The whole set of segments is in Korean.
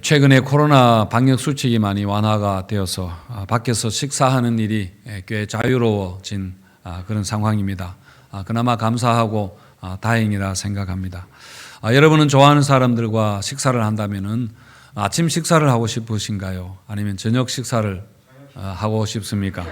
최근에 코로나 방역 수칙이 많이 완화가 되어서 밖에서 식사하는 일이 꽤 자유로워진 그런 상황입니다. 그나마 감사하고 다행이라 생각합니다. 여러분은 좋아하는 사람들과 식사를 한다면은 아침 식사를 하고 싶으신가요? 아니면 저녁 식사를 하고 싶습니까?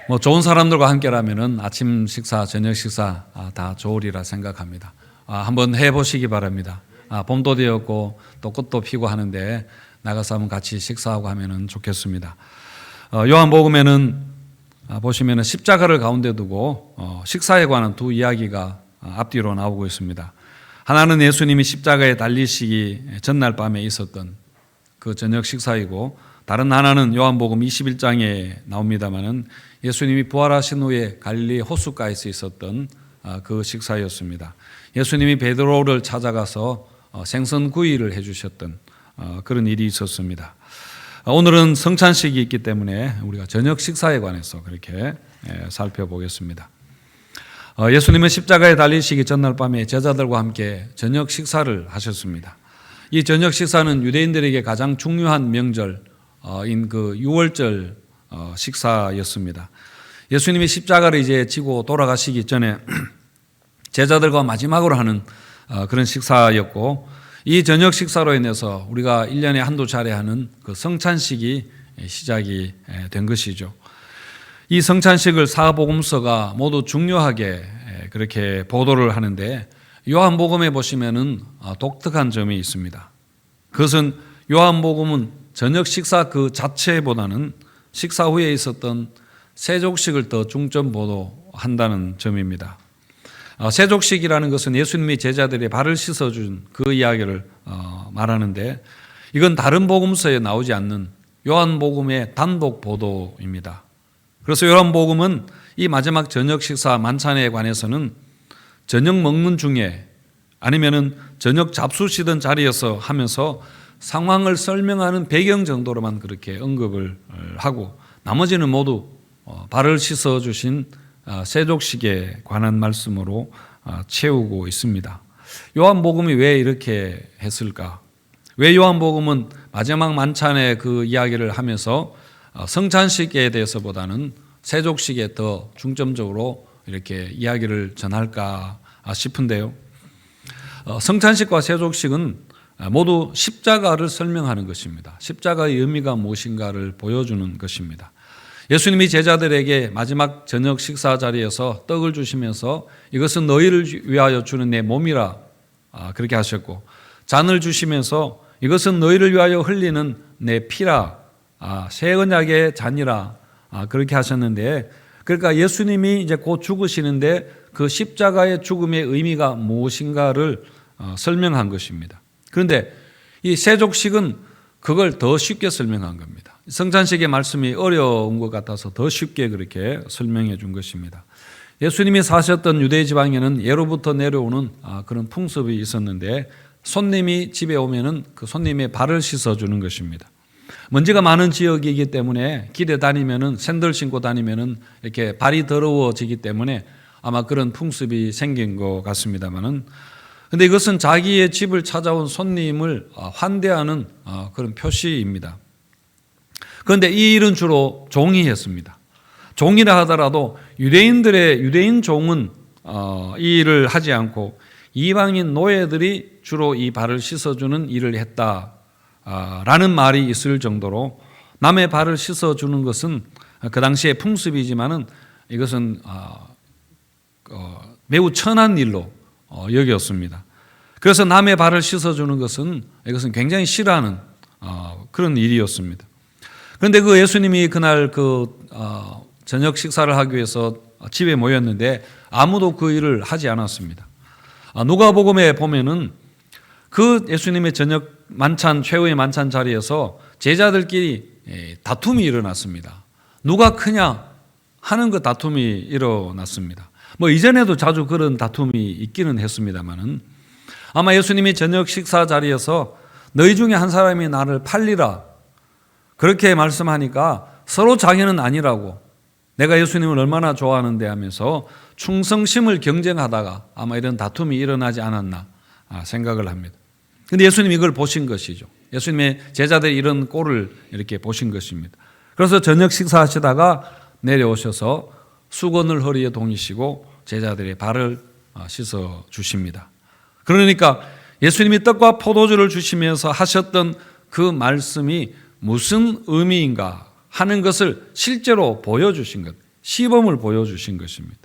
뭐 좋은 사람들과 함께라면은 아침 식사, 저녁 식사 다 좋으리라 생각합니다. 한번 해보시기 바랍니다. 봄도 되었고 또 꽃도 피고 하는데 나가서 한번 같이 식사하고 하면은 좋겠습니다. 요한복음에는 보시면은 십자가를 가운데 두고 식사에 관한 두 이야기가 앞뒤로 나오고 있습니다. 하나는 예수님이 십자가에 달리시기 전날 밤에 있었던 그 저녁 식사이고, 다른 하나는 요한복음 21장에 나옵니다마는 예수님이 부활하신 후에 갈릴리 호숫가에서 있었던 그 식사였습니다. 예수님이 베드로를 찾아가서 생선구이를 해주셨던 그런 일이 있었습니다. 오늘은 성찬식이 있기 때문에 우리가 저녁 식사에 관해서 그렇게 살펴보겠습니다. 예수님은 십자가에 달리시기 전날 밤에 제자들과 함께 저녁 식사를 하셨습니다. 이 저녁 식사는 유대인들에게 가장 중요한 명절인 그 유월절 식사였습니다. 예수님이 십자가를 이제 지고 돌아가시기 전에 제자들과 마지막으로 하는 그런 식사였고, 이 저녁 식사로 인해서 우리가 1년에 한두 차례 하는 그 성찬식이 시작이 된 것이죠. 이 성찬식을 사복음서가 모두 중요하게 그렇게 보도를 하는데, 요한복음에 보시면은 독특한 점이 있습니다. 그것은 요한복음은 저녁 식사 그 자체보다는 식사 후에 있었던 세족식을 더 중점 보도한다는 점입니다. 세족식이라는 것은 예수님이 제자들의 발을 씻어준 그 이야기를 말하는데, 이건 다른 복음서에 나오지 않는 요한복음의 단독 보도입니다. 그래서 요한복음은 이 마지막 저녁 식사 만찬에 관해서는 저녁 먹는 중에 아니면은 저녁 잡수시던 자리에서 하면서 상황을 설명하는 배경 정도로만 그렇게 언급을 하고, 나머지는 모두 발을 씻어주신 세족식에 관한 말씀으로 채우고 있습니다. 요한복음이 왜 이렇게 했을까? 왜 요한복음은 마지막 만찬의 그 이야기를 하면서 성찬식에 대해서보다는 세족식에 더 중점적으로 이렇게 이야기를 전할까 싶은데요. 성찬식과 세족식은 모두 십자가를 설명하는 것입니다. 십자가의 의미가 무엇인가를 보여주는 것입니다. 예수님이 제자들에게 마지막 저녁 식사 자리에서 떡을 주시면서 이것은 너희를 위하여 주는 내 몸이라 그렇게 하셨고, 잔을 주시면서 이것은 너희를 위하여 흘리는 내 피라, 새 언약의 잔이라 그렇게 하셨는데, 그러니까 예수님이 이제 곧 죽으시는데 그 십자가의 죽음의 의미가 무엇인가를 설명한 것입니다. 그런데 이 세족식은 그걸 더 쉽게 설명한 겁니다. 성찬식의 말씀이 어려운 것 같아서 더 쉽게 그렇게 설명해 준 것입니다. 예수님이 사셨던 유대 지방에는 예로부터 내려오는 그런 풍습이 있었는데, 손님이 집에 오면은 그 손님의 발을 씻어 주는 것입니다. 먼지가 많은 지역이기 때문에 길에 다니면은 샌들 신고 다니면은 이렇게 발이 더러워지기 때문에 아마 그런 풍습이 생긴 것 같습니다만은, 근데 이것은 자기의 집을 찾아온 손님을 환대하는 그런 표시입니다. 그런데 이 일은 주로 종이 했습니다. 종이라 하더라도 유대인 종은 이 일을 하지 않고 이방인 노예들이 주로 이 발을 씻어주는 일을 했다라는 말이 있을 정도로, 남의 발을 씻어주는 것은 그 당시의 풍습이지만은 이것은 매우 천한 일로 여겼습니다. 그래서 남의 발을 씻어주는 것은 이것은 굉장히 싫어하는 그런 일이었습니다. 그런데 그 예수님이 그날 저녁 식사를 하기 위해서 집에 모였는데 아무도 그 일을 하지 않았습니다. 누가복음에 보면은 그 예수님의 저녁 만찬, 최후의 만찬 자리에서 제자들끼리 다툼이 일어났습니다. 누가 크냐 하는 그 다툼이 일어났습니다. 뭐 이전에도 자주 그런 다툼이 있기는 했습니다만은, 아마 예수님이 저녁 식사 자리에서 너희 중에 한 사람이 나를 팔리라 그렇게 말씀하니까 서로 자기는 아니라고, 내가 예수님을 얼마나 좋아하는데 하면서 충성심을 경쟁하다가 아마 이런 다툼이 일어나지 않았나 생각을 합니다. 근데 예수님이 이걸 보신 것이죠. 예수님의 제자들이 이런 꼴을 이렇게 보신 것입니다. 그래서 저녁 식사하시다가 내려오셔서 수건을 허리에 동이시고 제자들의 발을 씻어 주십니다. 그러니까 예수님이 떡과 포도주를 주시면서 하셨던 그 말씀이 무슨 의미인가 하는 것을 실제로 보여주신 것, 시범을 보여주신 것입니다.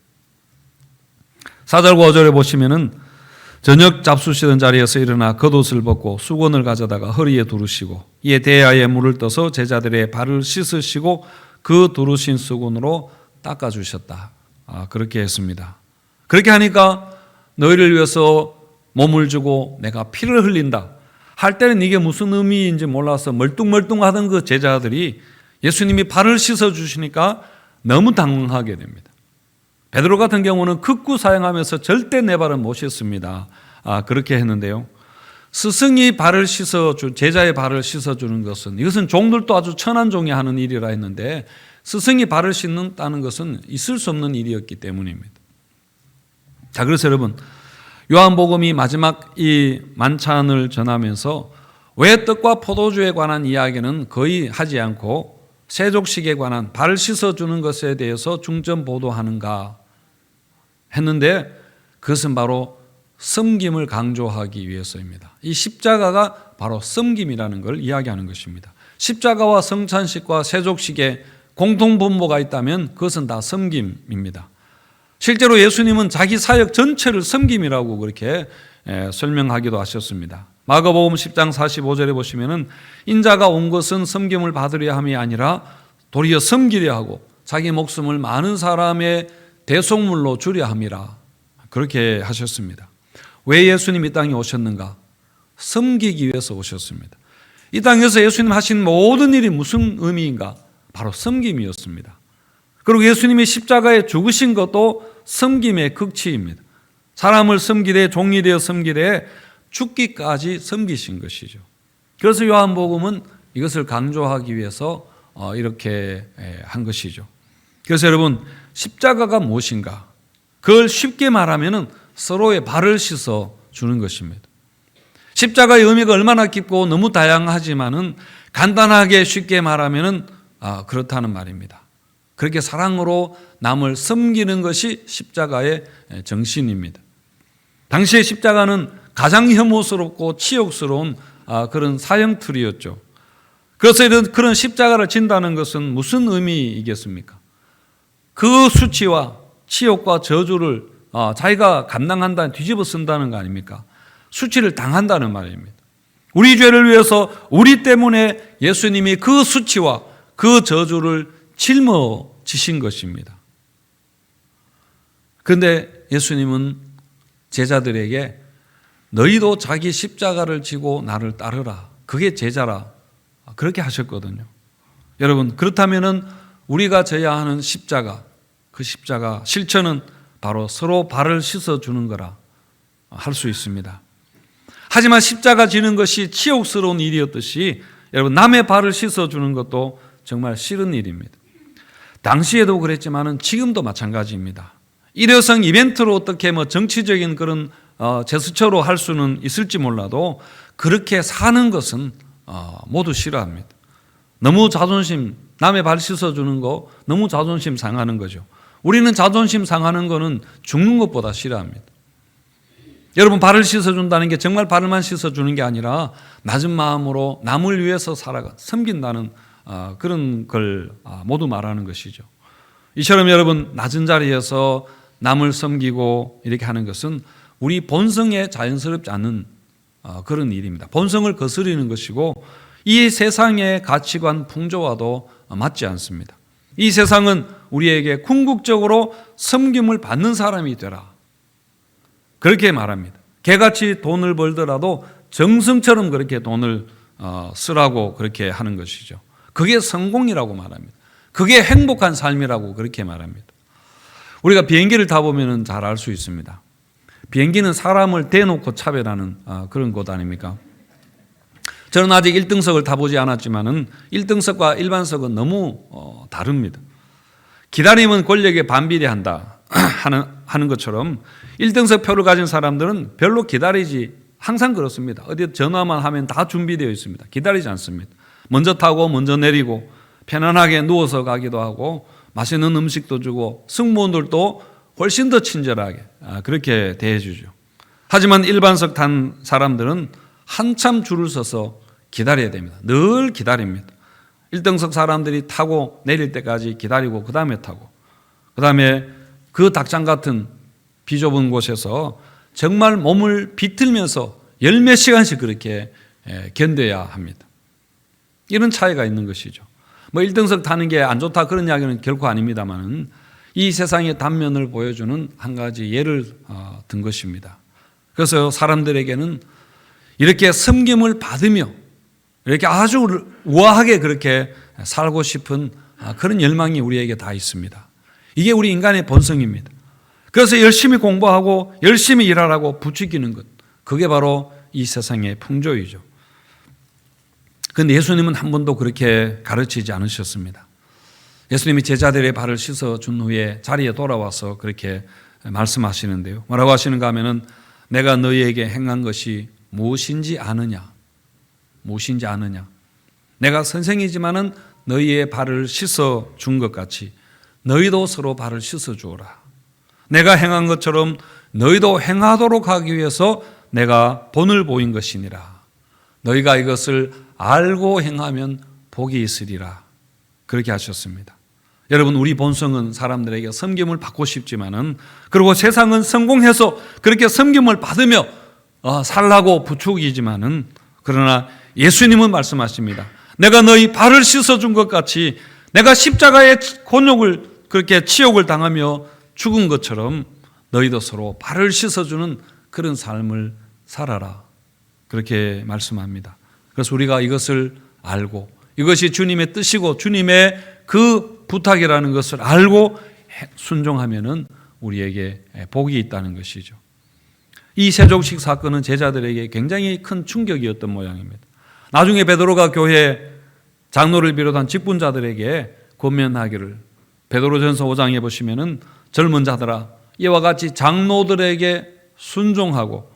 4절 5절에 보시면은 저녁 잡수시던 자리에서 일어나 겉옷을 벗고 수건을 가져다가 허리에 두르시고 이에 대야에 물을 떠서 제자들의 발을 씻으시고 그 두르신 수건으로 닦아주셨다. 그렇게 했습니다. 그렇게 하니까 너희를 위해서 몸을 주고 내가 피를 흘린다 할 때는 이게 무슨 의미인지 몰라서 멀뚱멀뚱하던 그 제자들이 예수님이 발을 씻어주시니까 너무 당황하게 됩니다. 베드로 같은 경우는 극구 사양하면서 절대 내 발은 못 씻습니다. 그렇게 했는데요. 스승이 제자의 발을 씻어주는 것은 이것은 종들도 아주 천한 종이 하는 일이라 했는데 스승이 발을 씻는다는 것은 있을 수 없는 일이었기 때문입니다. 자, 그래서 여러분 요한복음이 마지막 이 만찬을 전하면서 왜 떡과 포도주에 관한 이야기는 거의 하지 않고 세족식에 관한 발을 씻어주는 것에 대해서 중점 보도하는가 했는데 그것은 바로 섬김을 강조하기 위해서입니다. 이 십자가가 바로 섬김이라는 걸 이야기하는 것입니다. 십자가와 성찬식과 세족식에 공통분모가 있다면 그것은 다 섬김입니다. 실제로 예수님은 자기 사역 전체를 섬김이라고 그렇게 설명하기도 하셨습니다. 마가복음 10장 45절에 보시면은 인자가 온 것은 섬김을 받으려 함이 아니라 도리어 섬기려 하고 자기 목숨을 많은 사람의 대속물로 주려 함이라 그렇게 하셨습니다. 왜 예수님이 이 땅에 오셨는가? 섬기기 위해서 오셨습니다. 이 땅에서 예수님 하신 모든 일이 무슨 의미인가? 바로 섬김이었습니다. 그리고 예수님이 십자가에 죽으신 것도 섬김의 극치입니다. 사람을 섬기되 종이 되어 섬기되 죽기까지 섬기신 것이죠. 그래서 요한복음은 이것을 강조하기 위해서 이렇게 한 것이죠. 그래서 여러분 십자가가 무엇인가? 그걸 쉽게 말하면 서로의 발을 씻어 주는 것입니다. 십자가의 의미가 얼마나 깊고 너무 다양하지만은 간단하게 쉽게 말하면 그렇다는 말입니다. 그렇게 사랑으로 남을 섬기는 것이 십자가의 정신입니다. 당시의 십자가는 가장 혐오스럽고 치욕스러운 그런 사형틀이었죠. 그래서 그런 십자가를 진다는 것은 무슨 의미이겠습니까? 그 수치와 치욕과 저주를 자기가 감당한다는 뒤집어 쓴다는 거 아닙니까? 수치를 당한다는 말입니다. 우리 죄를 위해서 우리 때문에 예수님이 그 수치와 그 저주를 짊어지신 것입니다. 그런데 예수님은 제자들에게 너희도 자기 십자가를 지고 나를 따르라. 그게 제자라. 그렇게 하셨거든요. 여러분 그렇다면은 우리가 져야 하는 십자가, 그 십자가 실천은 바로 서로 발을 씻어주는 거라 할 수 있습니다. 하지만 십자가 지는 것이 치욕스러운 일이었듯이 여러분 남의 발을 씻어주는 것도 정말 싫은 일입니다. 당시에도 그랬지만은 지금도 마찬가지입니다. 일회성 이벤트로 어떻게 정치적인 그런 제스처로 할 수는 있을지 몰라도 그렇게 사는 것은 모두 싫어합니다. 너무 자존심, 남의 발 씻어주는 거 너무 자존심 상하는 거죠. 우리는 자존심 상하는 거는 죽는 것보다 싫어합니다. 여러분 발을 씻어준다는 게 정말 발을만 씻어주는 게 아니라 낮은 마음으로 남을 위해서 살아가 섬긴다는 그런 걸 모두 말하는 것이죠. 이처럼 여러분 낮은 자리에서 남을 섬기고 이렇게 하는 것은 우리 본성에 자연스럽지 않은 그런 일입니다. 본성을 거스리는 것이고 이 세상의 가치관 풍조와도 맞지 않습니다. 이 세상은 우리에게 궁극적으로 섬김을 받는 사람이 되라 그렇게 말합니다. 개같이 돈을 벌더라도 정성처럼 그렇게 돈을 쓰라고 그렇게 하는 것이죠. 그게 성공이라고 말합니다. 그게 행복한 삶이라고 그렇게 말합니다. 우리가 비행기를 타보면 잘 알 수 있습니다. 비행기는 사람을 대놓고 차별하는 그런 곳 아닙니까? 저는 아직 1등석을 타보지 않았지만은 1등석과 일반석은 너무 다릅니다. 기다림은 권력에 반비례한다 하는 것처럼 1등석 표를 가진 사람들은 별로 기다리지 항상 그렇습니다. 어디 전화만 하면 다 준비되어 있습니다. 기다리지 않습니다. 먼저 타고 먼저 내리고 편안하게 누워서 가기도 하고 맛있는 음식도 주고 승무원들도 훨씬 더 친절하게 그렇게 대해주죠. 하지만 일반석 탄 사람들은 한참 줄을 서서 기다려야 됩니다. 늘 기다립니다. 1등석 사람들이 타고 내릴 때까지 기다리고 그 다음에 타고 그 다음에 그 닭장 같은 비좁은 곳에서 정말 몸을 비틀면서 열 몇 시간씩 그렇게 견뎌야 합니다. 이런 차이가 있는 것이죠. 뭐 1등석 타는 게 안 좋다 그런 이야기는 결코 아닙니다만 이 세상의 단면을 보여주는 한 가지 예를 든 것입니다. 그래서 사람들에게는 이렇게 섬김을 받으며 이렇게 아주 우아하게 그렇게 살고 싶은 그런 열망이 우리에게 다 있습니다. 이게 우리 인간의 본성입니다. 그래서 열심히 공부하고 열심히 일하라고 부추기는 것, 그게 바로 이 세상의 풍조이죠. 그런데 예수님은 한 번도 그렇게 가르치지 않으셨습니다. 예수님이 제자들의 발을 씻어준 후에 자리에 돌아와서 그렇게 말씀하시는데요. 뭐라고 하시는가 하면은 내가 너희에게 행한 것이 무엇인지 아느냐? 무엇인지 아느냐? 내가 선생이지만은 너희의 발을 씻어 준 것 같이 너희도 서로 발을 씻어 주어라. 내가 행한 것처럼 너희도 행하도록 하기 위해서 내가 본을 보인 것이니라. 너희가 이것을 알고 행하면 복이 있으리라. 그렇게 하셨습니다. 여러분, 우리 본성은 사람들에게 섬김을 받고 싶지만은, 그리고 세상은 성공해서 그렇게 섬김을 받으며 살라고 부추기지만은, 그러나 예수님은 말씀하십니다. 내가 너희 발을 씻어준 것 같이 내가 십자가의 곤욕을 그렇게 치욕을 당하며 죽은 것처럼 너희도 서로 발을 씻어주는 그런 삶을 살아라. 그렇게 말씀합니다. 그래서 우리가 이것을 알고 이것이 주님의 뜻이고 주님의 그 부탁이라는 것을 알고 순종하면은 우리에게 복이 있다는 것이죠. 이 세족식 사건은 제자들에게 굉장히 큰 충격이었던 모양입니다. 나중에 베드로가 교회 장로를 비롯한 직분자들에게 권면하기를, 베드로전서 5장에 보시면은 젊은 자들아 이와 같이 장로들에게 순종하고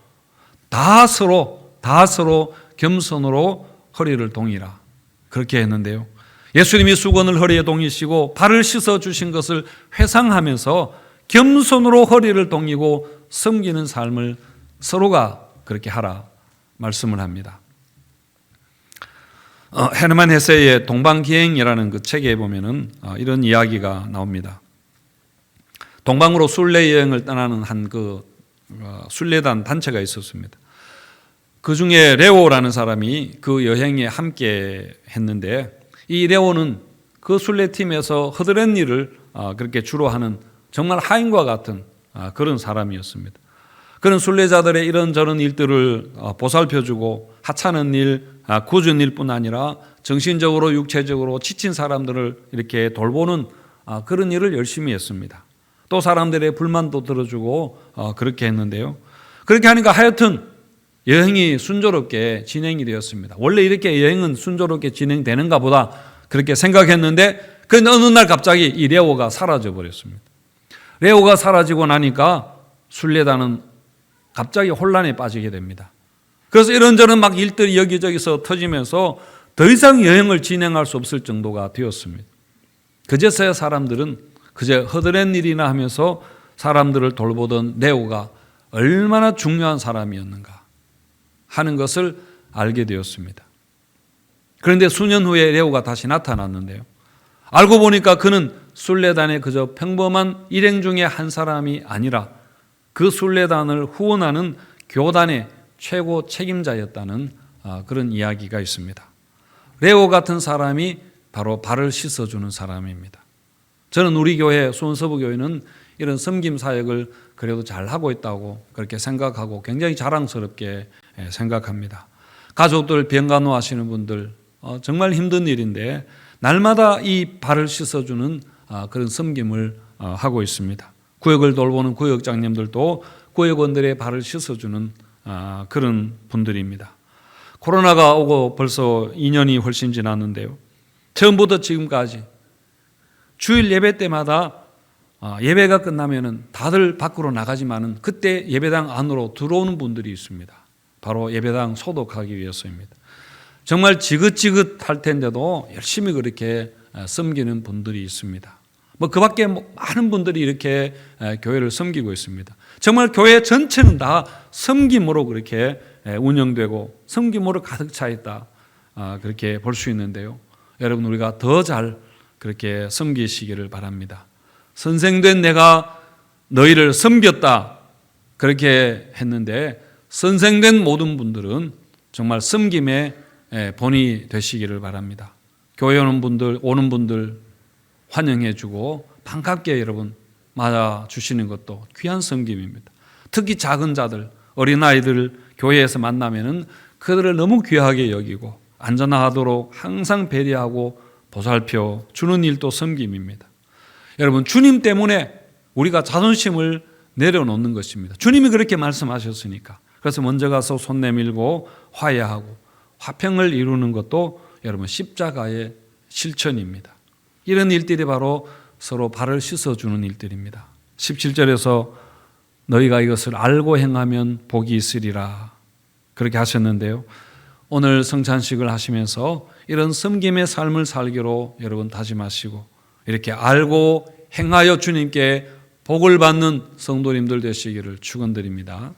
다 서로 겸손으로 허리를 동이라, 그렇게 했는데요. 예수님이 수건을 허리에 동이시고 발을 씻어 주신 것을 회상하면서 겸손으로 허리를 동이고 섬기는 삶을 서로가 그렇게 하라 말씀을 합니다. 헤르만 헤세의 동방기행이라는 그 책에 보면은 이런 이야기가 나옵니다. 동방으로 순례 여행을 떠나는 한 그 순례단 단체가 있었습니다. 그 중에 레오라는 사람이 그 여행에 함께 했는데, 이 레오는 그 순례팀에서 허드렛 일을 그렇게 주로 하는 정말 하인과 같은 그런 사람이었습니다. 그런 순례자들의 이런저런 일들을 보살펴주고 하찮은 일, 굳은 일뿐 아니라 정신적으로 육체적으로 지친 사람들을 이렇게 돌보는 그런 일을 열심히 했습니다. 또 사람들의 불만도 들어주고 그렇게 했는데요. 그렇게 하니까 하여튼 여행이 순조롭게 진행이 되었습니다. 원래 이렇게 여행은 순조롭게 진행되는가 보다 그렇게 생각했는데, 그 어느 날 갑자기 이 레오가 사라져 버렸습니다. 레오가 사라지고 나니까 순례단은 갑자기 혼란에 빠지게 됩니다. 그래서 이런저런 막 일들이 여기저기서 터지면서 더 이상 여행을 진행할 수 없을 정도가 되었습니다. 그제서야 사람들은 그저 허드렛 일이나 하면서 사람들을 돌보던 레오가 얼마나 중요한 사람이었는가 하는 것을 알게 되었습니다. 그런데 수년 후에 레오가 다시 나타났는데요. 알고 보니까 그는 순례단의 그저 평범한 일행 중에 한 사람이 아니라 그 순례단을 후원하는 교단의 최고 책임자였다는 그런 이야기가 있습니다. 레오 같은 사람이 바로 발을 씻어주는 사람입니다. 저는 우리 교회 수원서부교회는 이런 섬김 사역을 그래도 잘하고 있다고 그렇게 생각하고 굉장히 자랑스럽게 생각합니다. 가족들 병간호 하시는 분들 정말 힘든 일인데 날마다 이 발을 씻어주는 그런 섬김을 하고 있습니다. 구역을 돌보는 구역장님들도 구역원들의 발을 씻어주는 그런 분들입니다. 코로나가 오고 벌써 2년이 훨씬 지났는데요. 처음부터 지금까지 주일 예배 때마다 예배가 끝나면은 다들 밖으로 나가지만은 그때 예배당 안으로 들어오는 분들이 있습니다. 바로 예배당 소독하기 위해서입니다. 정말 지긋지긋할 텐데도 열심히 그렇게 섬기는 분들이 있습니다. 그 밖에 많은 분들이 이렇게 교회를 섬기고 있습니다. 정말 교회 전체는 다 섬김으로 그렇게 운영되고 섬김으로 가득 차 있다. 그렇게 볼 수 있는데요. 여러분, 우리가 더 잘 그렇게 섬기시기를 바랍니다. 선생된 내가 너희를 섬겼다. 그렇게 했는데 선생된 모든 분들은 정말 섬김의 본이 되시기를 바랍니다. 교회 오는 분들 환영해 주고 반갑게 여러분 맞아 주시는 것도 귀한 섬김입니다. 특히 작은 자들, 어린아이들 교회에서 만나면은 그들을 너무 귀하게 여기고 안전하도록 항상 배려하고 보살펴 주는 일도 섬김입니다. 여러분, 주님 때문에 우리가 자존심을 내려놓는 것입니다. 주님이 그렇게 말씀하셨으니까. 그래서 먼저 가서 손 내밀고 화해하고 화평을 이루는 것도 여러분 십자가의 실천입니다. 이런 일들이 바로 서로 발을 씻어주는 일들입니다. 17절에서 너희가 이것을 알고 행하면 복이 있으리라 그렇게 하셨는데요. 오늘 성찬식을 하시면서 이런 섬김의 삶을 살기로 여러분 다짐하시고 이렇게 알고 행하여 주님께 복을 받는 성도님들 되시기를 축원드립니다.